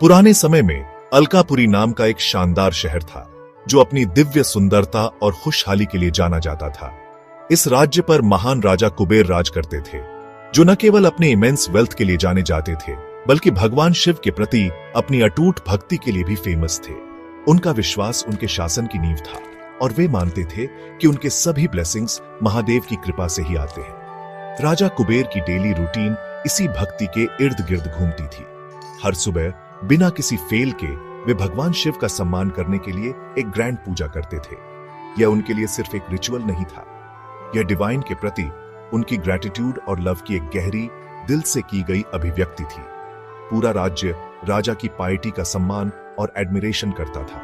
पुराने समय में अलकापुरी नाम का एक शानदार शहर था जो अपनी दिव्य सुंदरता और खुशहाली के लिए जाना जाता था। इस राज्य पर महान राजा कुबेर राज करते थे, जो न केवल अपने इमेंस वेल्थ के लिए जाने जाते थे बल्कि भगवान शिव के प्रति अपनी अटूट भक्ति के लिए भी फेमस थे। उनका विश्वास उनके शासन की नींव था और वे मानते थे कि उनके सभी ब्लेसिंग्स महादेव की कृपा से ही आते हैं। राजा कुबेर की डेली रूटीन इसी भक्ति के इर्द गिर्द घूमती थी। हर सुबह बिना किसी फेल के वे भगवान शिव का सम्मान करने के लिए एक ग्रैंड पूजा करते थे। यह उनके लिए सिर्फ एक रिचुअल नहीं था, यह डिवाइन के प्रति उनकी ग्रेटिट्यूड और लव की एक गहरी दिल से की गई अभिव्यक्ति थी। पूरा राज्य राजा की पाइटी का सम्मान और एडमिरेशन करता था।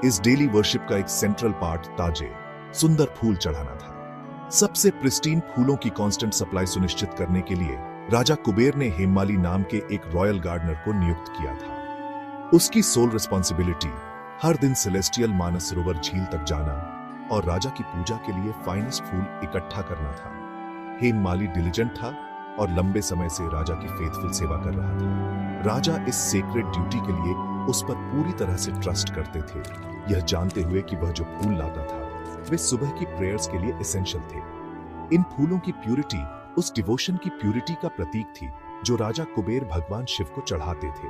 इस डेली वर्शिप का एक सेंट्रल पार्ट ताजे सुंदर फूल चढ़ाना था। सबसे प्रिस्टीन फूलों की कांस्टेंट सप्लाई सुनिश्चित करने के लिए राजा कुबेर ने हेममाली नाम के एक रॉयल गार्डनर को नियुक्त किया था। उसकी सोल रिस्पॉन्सिबिलिटी हर दिन सेलेस्टियल मानस सरोवर झील तक जाना और राजा की पूजा के लिए फाइनेस्ट फूल इकट्ठा करना था। हेममाली डिलिजेंट था और लंबे समय से राजा की फेथफुल सेवा कर रहा था। राजा इस सेक्रेट ड्यूटी के लिए उस पर पूरी तरह से ट्रस्ट करते थे, यह जानते हुए कि वह जो फूल लाता था वे सुबह की प्रेयर्स के लिए एसेंशियल थे। इन फूलों की प्यूरिटी उस डिवोशन की प्यूरिटी का प्रतीक थी जो राजा कुबेर भगवान शिव को चढ़ाते थे।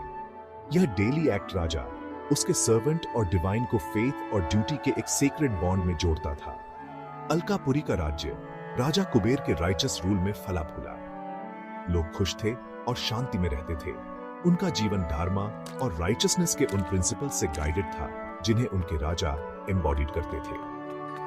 यह डेली एक्ट राजा उसके सर्वेंट और डिवाइन को फेथ और ड्यूटी के एक सेक्रेट बॉन्ड में जोड़ता था। अलकापुरी का राज्य राजा कुबेर के राइचस रूल में फला फूला। लोग खुश थे और शांति में रहते थे। उनका जीवन धर्म और राइचसनेस के उन प्रिंसिपल से गाइडेड था जिन्हें उनके राजा एम्बॉडीड करते थे।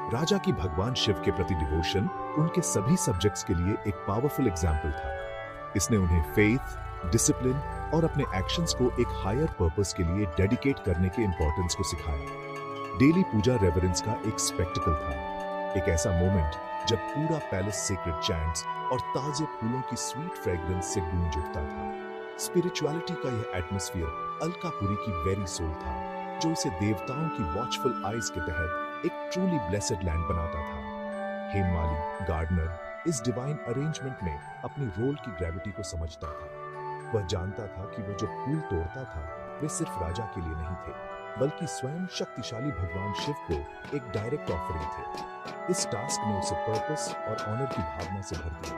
राजा की भगवान शिव के प्रति डिवोशन उनके सभी सब्जेक्ट्स के लिए एक पावरफुल एग्जाम्पल था। इसने उन्हें फेथ, डिसिप्लिन और अपने एक्शंस को एक हायर पर्पस के लिए डेडिकेट करने के इंपॉर्टेंस को सिखाया। डेली पूजा रेवरेंस का एक स्पेक्टिकल था, एक ऐसा मोमेंट जब पूरा पैलेस सीक्रेट चैंट्स और ताजे फूलों की स्वीट फ्रेग्रेंस से गूंज उठता था। स्पिरिचुअलिटी का यह एटमॉस्फेयर अलकापुरी की वेरी सोल था, जो इसे देवताओं की वॉचफुल आईज के तहत एक ट्रूली ब्लेसेड लैंड बनाता था। हेममाली गार्डनर इस डिवाइन अरेंजमेंट में अपनी रोल की ग्रेविटी को समझता था। वह जानता था कि वह जो फूल तोड़ता था वे सिर्फ राजा के लिए नहीं थे, बल्कि स्वयं शक्तिशाली भगवान शिव को एक डायरेक्ट ऑफरिंग थे। इस टास्क ने उसे पर्पस और ऑनर की भावना से भर दिया।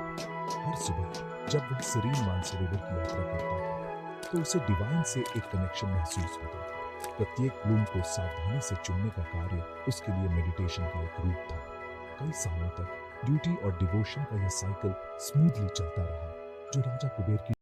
हर सुबह जब वह सीरीन मानसरोवर की यात्रा करता था तो उसे डिवाइन से एक कनेक्शन महसूस होता था। प्रत्येक ब्लूम को सावधानी से चुनने का कार्य उसके लिए मेडिटेशन का एक रूप था। कई सालों तक ड्यूटी और डिवोशन का यह साइकिल स्मूथली चलता रहा, जो राजा कुबेर की